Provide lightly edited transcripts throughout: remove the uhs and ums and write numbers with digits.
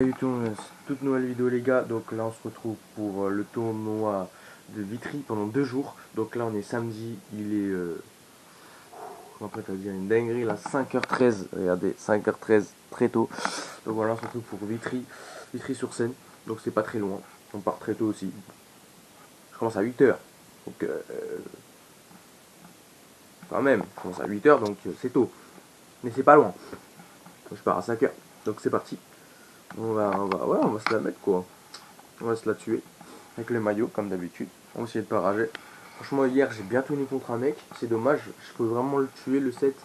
Salut tout le monde, toute nouvelle vidéo les gars. Donc là on se retrouve pour le tournoi de Vitry pendant 2 jours. Donc là on est samedi, il est comment on peut dire, une dinguerie là, 5h13. Regardez, 5h13 très tôt. Donc voilà, on se retrouve pour Vitry-sur-Seine. Donc c'est pas très loin, on part très tôt aussi. Je commence à 8h. Donc quand même, je commence à 8h donc c'est tôt. Mais c'est pas loin. Donc, je pars à 5h. Donc c'est parti. Ouais, on va se la mettre quoi. On va se la tuer avec le maillot comme d'habitude. On va essayer de pas rager. Franchement hier j'ai bien tenu contre un mec. C'est dommage. Je pouvais vraiment le tuer le 7.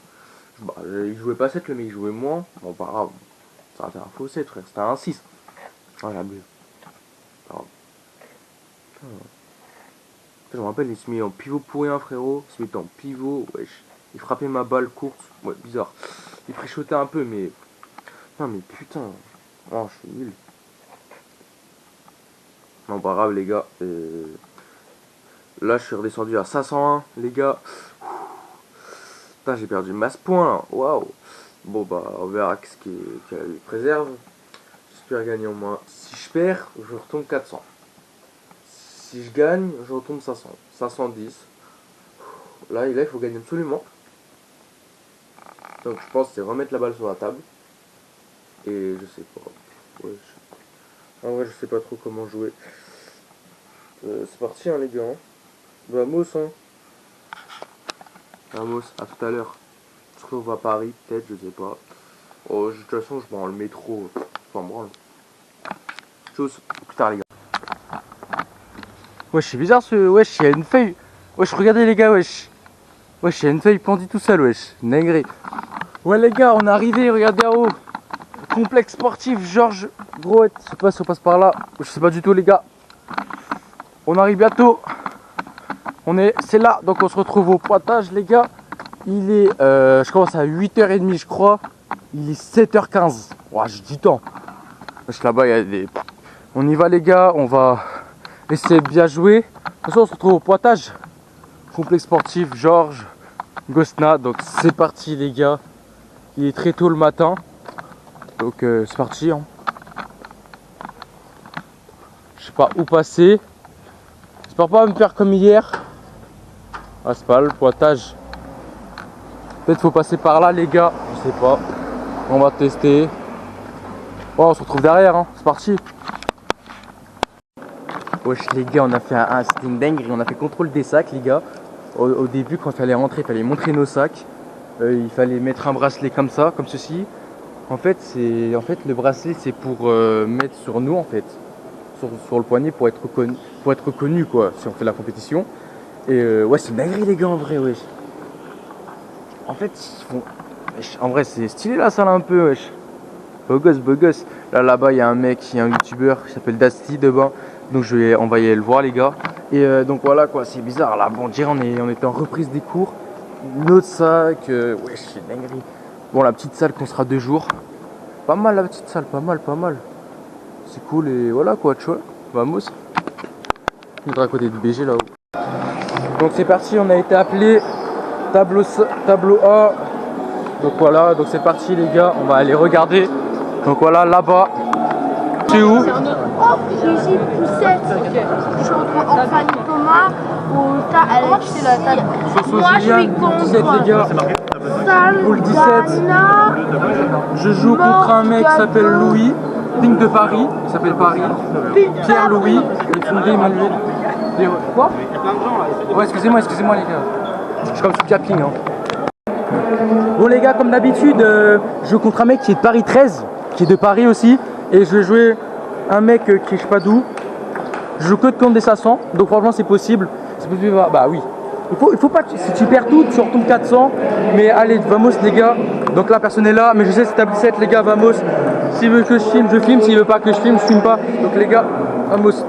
Il jouait pas 7 le mec, il jouait moins. Bon pas grave. Ça a un faux 7 frère. C'était un 6. Ah j'abuse. Pas grave. Je me rappelle il se met en pivot pour rien frérot. Il se mettait en pivot. Wesh. Il frappait ma balle courte. Ouais bizarre. Il préchotait un peu mais. Non mais putain. Oh je suis nul. Non pas grave les gars. Là je suis redescendu à 501 les gars. Putain j'ai perdu masse points là. Waouh. Bon bah on verra ce qu'elle préserve. J'espère gagner au moins. Si je perds, je retombe 400. Si je gagne, je retombe 500. 510. Là il faut gagner absolument. Donc je pense que c'est remettre la balle sur la table. Et je sais pas. Ouais, en vrai je sais pas trop comment jouer. C'est parti hein les gars. Hein. Vamos hein. Vamos, à tout à l'heure. On se retrouve à Paris, peut-être, je sais pas. Oh, de toute façon, je prends le métro. Je m'en branle. Chose, plus tard, les gars. Wesh, c'est bizarre ce. Wesh, il y a une feuille. Wesh, regardez les gars, wesh. Wesh, il y a une feuille pendue tout seul, wesh. Dinguerie. Ouais, les gars, on est arrivé, regardez en haut. Complexe sportif Georges Grouet. Je sais pas si on passe par là. Je sais pas du tout, les gars. On arrive bientôt. C'est là, donc on se retrouve au pointage, les gars. Il est. Je commence à 8h30, je crois. Il est 7h15. Ouah, j'ai du temps. Wesh, là-bas, il y a des. On y va, les gars. On va essayer de bien jouer. De toute façon, on se retrouve au pointage. Complexe sportif Georges Gosna. Donc c'est parti les gars. Il est très tôt le matin. Donc c'est parti. Hein. Je sais pas où passer. J'espère pas me faire comme hier. Ah c'est pas là, le pointage. Peut-être faut passer par là les gars. Je sais pas. On va tester. Oh, on se retrouve derrière. Hein. C'est parti. Wesh les gars, on a fait c'était une dinguerie. On a fait contrôle des sacs les gars. Au début, quand il fallait rentrer, il fallait montrer nos sacs. Il fallait mettre un bracelet comme ça, comme ceci. En fait, le bracelet, c'est pour mettre sur nous, en fait, sur le poignet pour être reconnu, quoi, si on fait la compétition. Et ouais, c'est une dinguerie, les gars, en vrai, wesh. En fait, en vrai, c'est stylé la salle un peu, wesh. Beau gosse, beau gosse. Là-bas, il y a un mec, il y a un youtubeur qui s'appelle Dusty devant. Donc on va y aller le voir les gars. Et donc voilà quoi, c'est bizarre là. Bon, on dirait on était en reprise des cours. Notre sac, wesh, c'est dinguerie. Bon, la petite salle qu'on sera 2 jours. Pas mal la petite salle, pas mal, pas mal. C'est cool et voilà quoi, tu vois. Vamos. On est à côté du BG là-haut. Donc c'est parti, on a été appelé tableau A. Donc voilà, donc c'est parti les gars, on va aller regarder. Donc voilà, là-bas. C'est où? Je suis ici, poussette. Je suis en Fanny Thomas, au Alexis. Moi, je suis contre 17 les gars. Poule 17. Je joue contre un mec qui s'appelle Louis, Pink de Paris, il s'appelle Paris. Pierre-Louis, et fondé Emmanuel. Quoi? Ouais, excusez-moi les gars. Je suis comme sous capping. Hein. Bon les gars, comme d'habitude, je joue contre un mec qui est de Paris 13, qui est de Paris aussi. Et je vais jouer un mec qui est je sais pas d'où. Je joue que contre des 500, donc franchement c'est possible. Bah oui. Il faut pas, si tu perds tout, tu retombes 400. Mais allez, vamos les gars. Donc là personne n'est là, mais je sais c'est table 7 les gars, vamos. S'il veut que je filme, je filme. S'il veut pas que je filme pas. Donc les gars, vamos.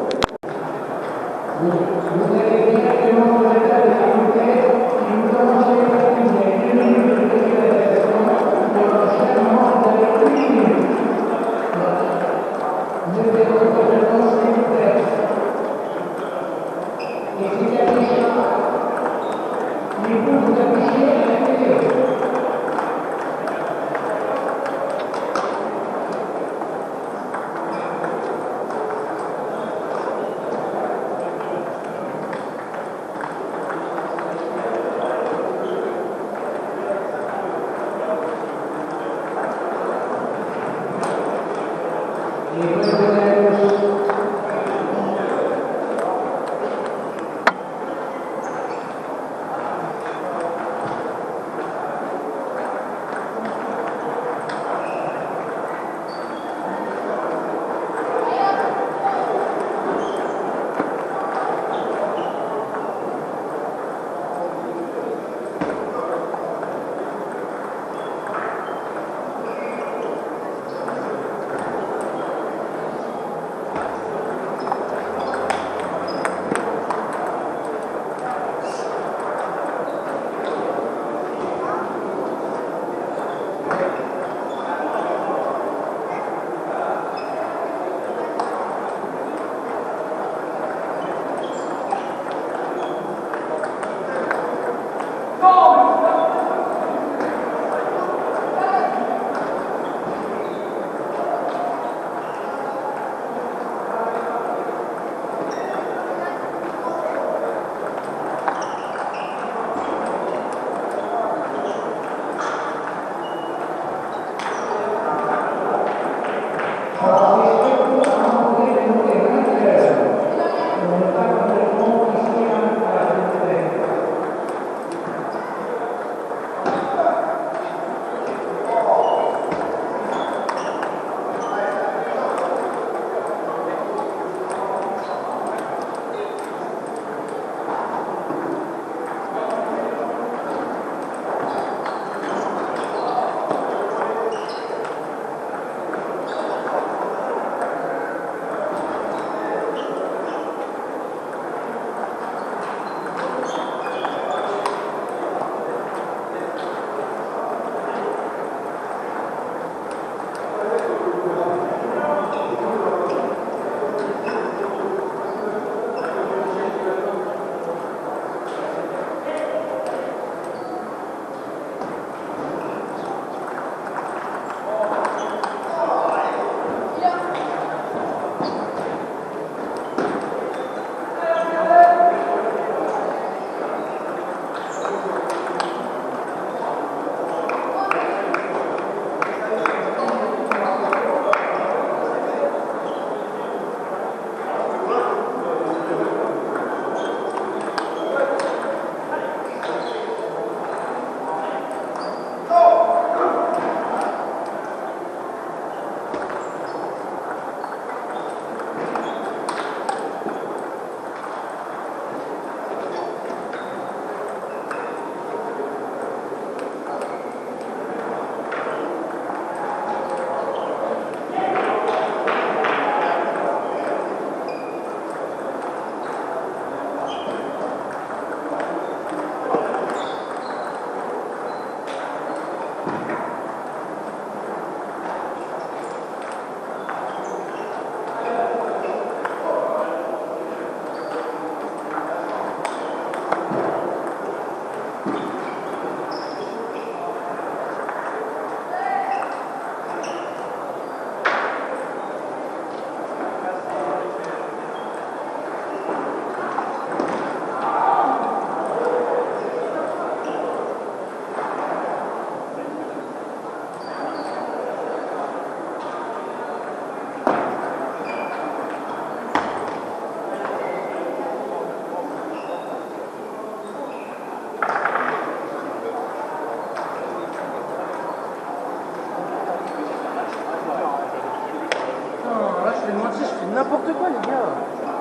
n'importe quoi, les gars.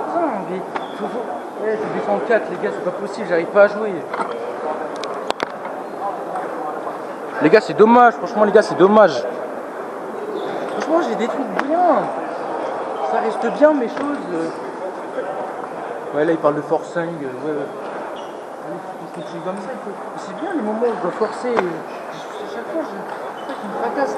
Putain, mais ouais, je descends 4, les gars, c'est pas possible, j'arrive pas à jouer. Les gars, c'est dommage, franchement, les gars, c'est dommage. Franchement, j'ai des trucs bien. Ça reste bien, mes choses. Ouais, là, il parle de forcing. Ouais. C'est comme ça, c'est bien les moments où je dois forcer. À chaque fois, je me fracasse.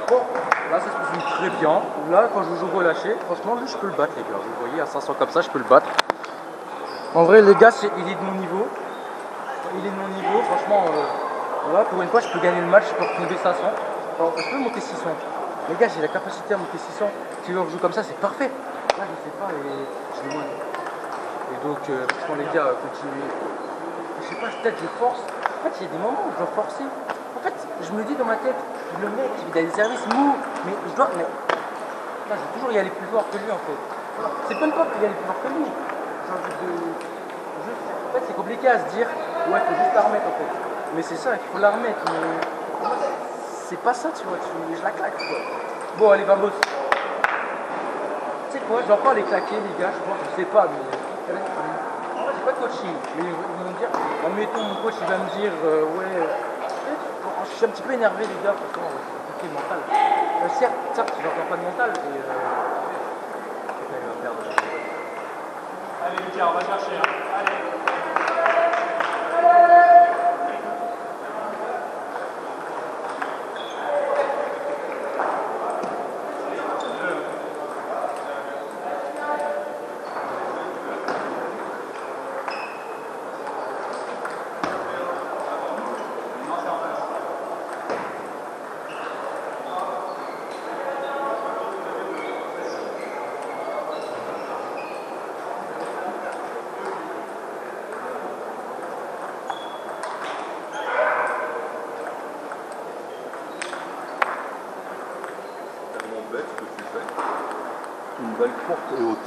Bon, là ça se passe très bien. Là, quand je joue relâché, franchement, lui je peux le battre, les gars. Vous voyez, à 500 comme ça, je peux le battre. En vrai, les gars, il est de mon niveau. Il est de mon niveau, franchement. Là, pour une fois, je peux gagner le match, je peux retomber 500. Enfin, je peux monter 600. Les gars, j'ai la capacité à monter 600. Si on joue comme ça, c'est parfait. Là, je sais pas, et je le moins. Et donc, franchement, les gars, continuez. Je sais pas, peut-être je force. En fait, il y a des moments où je dois forcer. En fait, je me dis dans ma tête, le mec, il a des services mous, mais je dois. Mais... Là, je vais toujours y aller plus fort que lui, en fait. C'est même pas y aller plus fort que lui. J'ai envie de. En fait, c'est compliqué à se dire, ouais, faut juste la remettre, en fait. Mais c'est ça, il faut la remettre. Mais c'est pas ça, tu vois, je la claque, quoi. Bon, allez, vamos. Tu sais quoi, je vais encore les claquer, les gars, je sais pas, mais. J'ai pas de coaching, mais ils vont me dire, admettons, mon coach il va me dire, ouais, je suis un petit peu énervé, les gars, pourtant, c'est le mental. Certes, je n'entends pas de mental, mais il va perdre. Allez Lucas, on va chercher. Hein. Allez. Bête, ce que tu fais. Une balle courte et haute.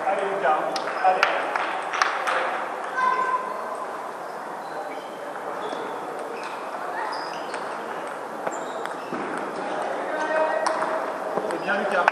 Allez Lucas, allez. C'est bien Lucas.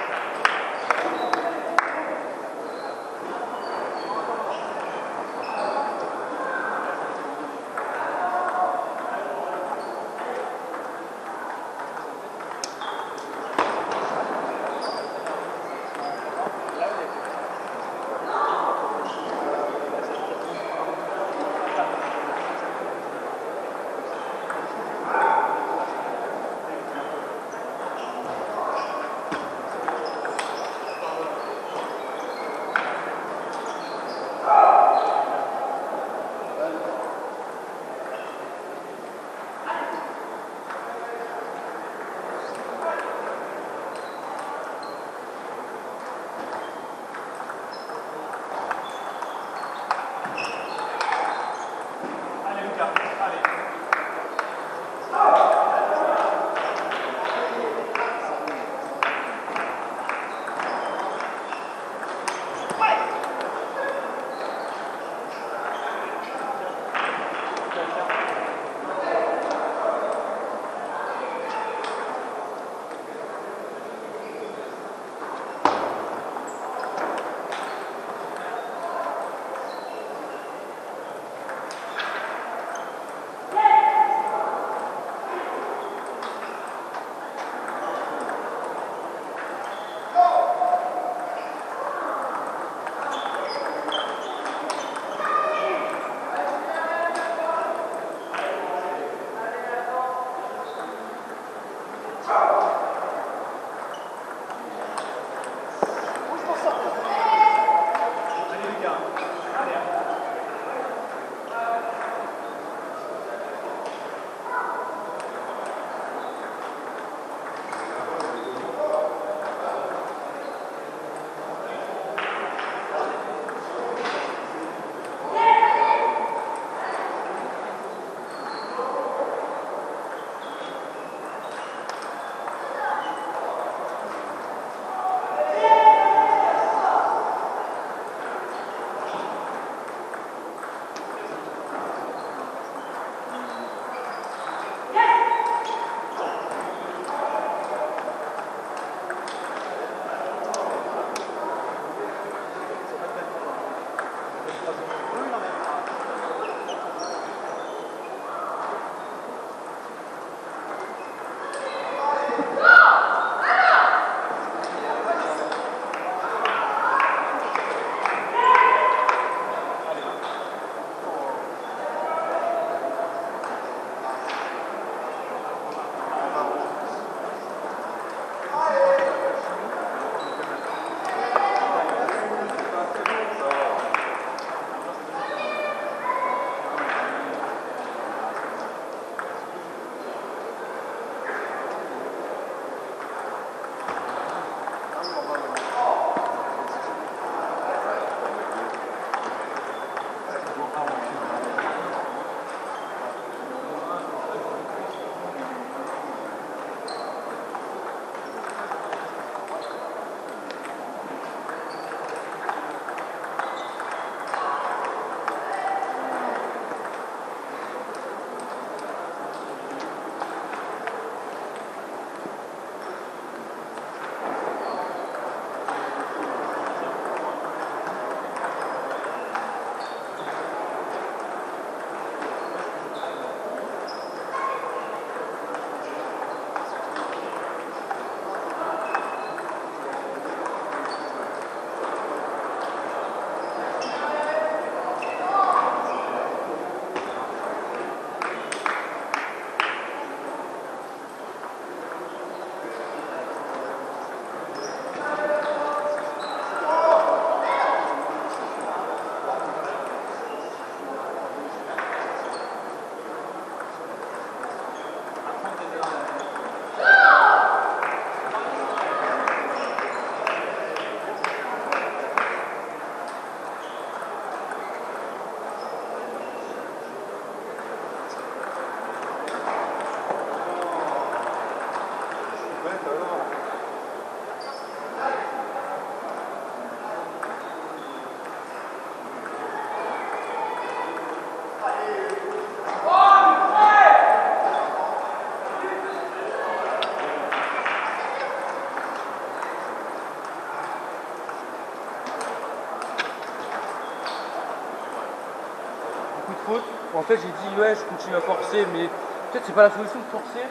fait, j'ai dit, ouais, je continue à forcer, mais peut-être c'est pas la solution de forcer.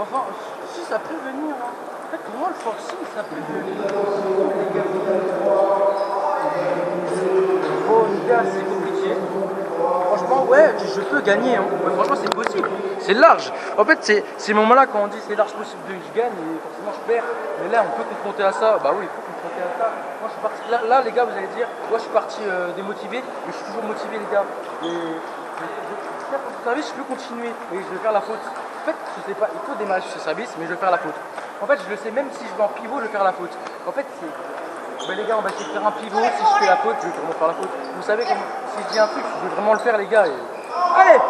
Enfin, si ça peut venir, hein. En fait, pour moi, le forcing, ça peut venir. Bon, les gars, c'est compliqué. Franchement, ouais, je peux gagner. Hein. Ouais, franchement, c'est possible. C'est large. En fait, c'est ces moments-là, quand on dit c'est large possible de je gagne, et forcément, je perds. Mais là, on peut confronter à ça. Bah oui, il faut confronter à ça. Moi, je suis parti. Là, les gars, vous allez dire, moi, je suis parti démotivé, mais je suis toujours motivé, les gars. Et ce service, je peux continuer. Et je vais faire la faute. En fait, je sais pas, il faut démarrer sur ce service, mais je vais faire la faute. En fait, je le sais, même si je vais en pivot, je vais faire la faute. En fait, c'est. Ben les gars, on va essayer de faire un pivot. Si je fais la faute, je vais vraiment faire la faute. Vous savez, comme, si je dis un truc, je vais vraiment le faire, les gars. Allez!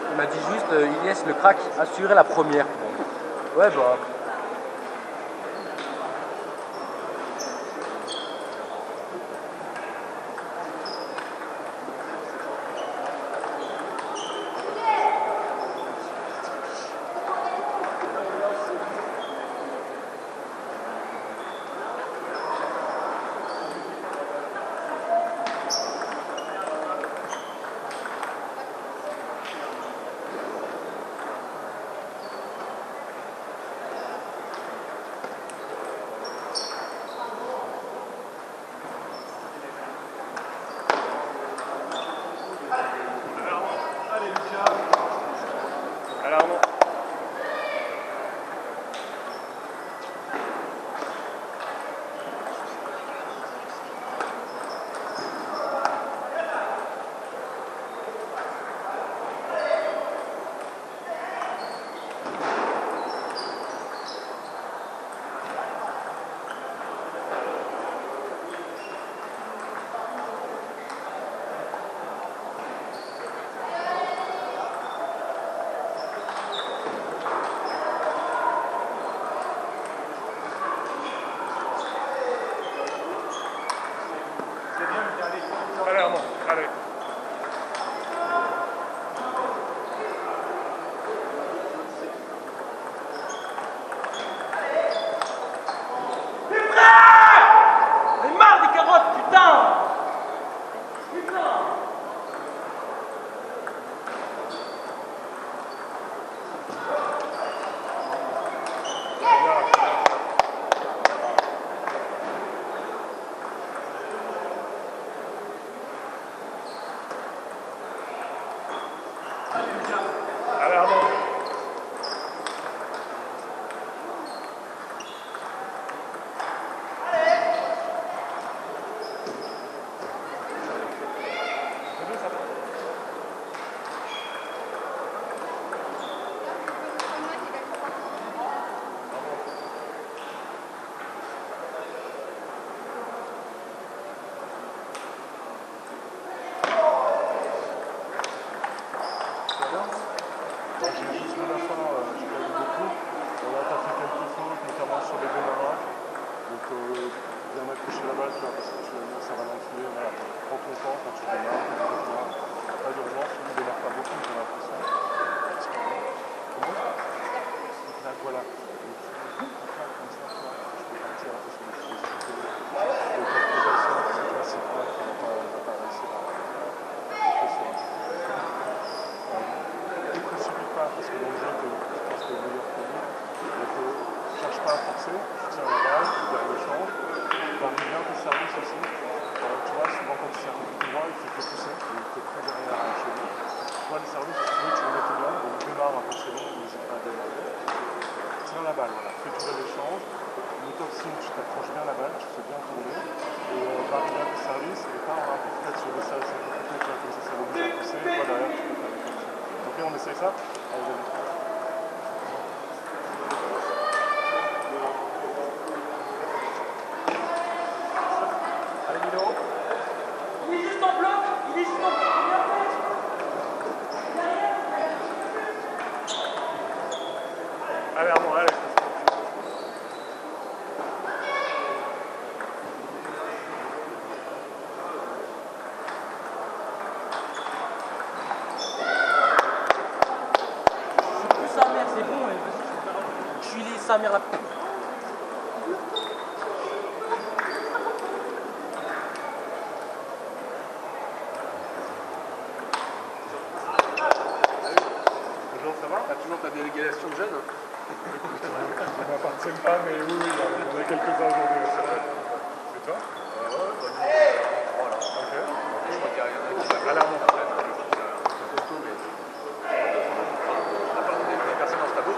Il m'a dit juste, Ilyes, le crack, assurer la première. Ouais, bah. Allez, Arnaud. Allez, Arnaud. Allez. J'en ai marre des carottes, putain! Allez, Arnaud. J'ai juste vu la fin, j'ai pas vu beaucoup. On a pas fait quelques fautes, notamment sur les démarrages. Donc bien accrocher la balle, tu vois, parce que ça va l'enfiler. Voilà. Prends ton temps quand tu démarres, pas d'urgence, lui il démarre pas beaucoup, j'ai l'impression. Comment? Là, voilà. Donc, comme ça, tu vois, je peux partir un peu sur les choses. Donc la progression, c'est classique, là, qui va pas réussir à rentrer sur un jeu. Ne précipite pas parce que dans le jeu, je pense que le meilleur que lui. Donc, cherche pas à forcer, tu tiens la balle, tu gardes le change. Varie bien tes services aussi. Tu vois, souvent quand tu sers un peu plus droit, il faut te pousser, il faut très derrière chez lui. Toi, les services, tu veux, tu les mets bien, donc démarre un peu chez lui, n'hésite pas à démarrer. Si bien la balle, voilà. Fais durer l'échange. Le top swing, tu t'approches bien la balle, tu fais bien tourner. Et arriver à tes services, et pas en peut-être sur les services un peu plus tôt, comme ça va bien pousser. Toi derrière, tu peux faire des top swings. Ok, on essaye ça? Allez, vas-y. Allez, Milo. Il est juste en bloc, il est juste en bloc. Allez, Armand, allez. Plus sa mère, c'est bon. Je suis les sa mère la plus. Bonjour, ça va? T'as toujours ta délégation de jeunes? Je ne m'appartiens pas, mais oui, oui, on a quelques-uns aujourd'hui. C'est toi? Voilà. Ok. Je crois qu'il y en a qui Allez, Armand. c'est costaud, mais on n'a pas des personnes dans ce tableau.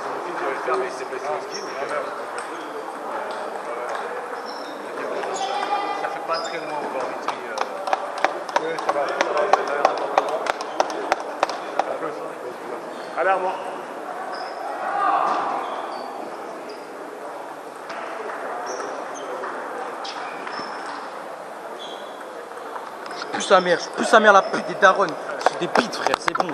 Son fils devait le faire, mais il s'est blessé au ski. Donc, ça fait pas très loin au bord du tri. Oui, ça va. Un peu. Allez, Armand. Plus sa mère la pute des darons. C'est des bites, frère, c'est bon.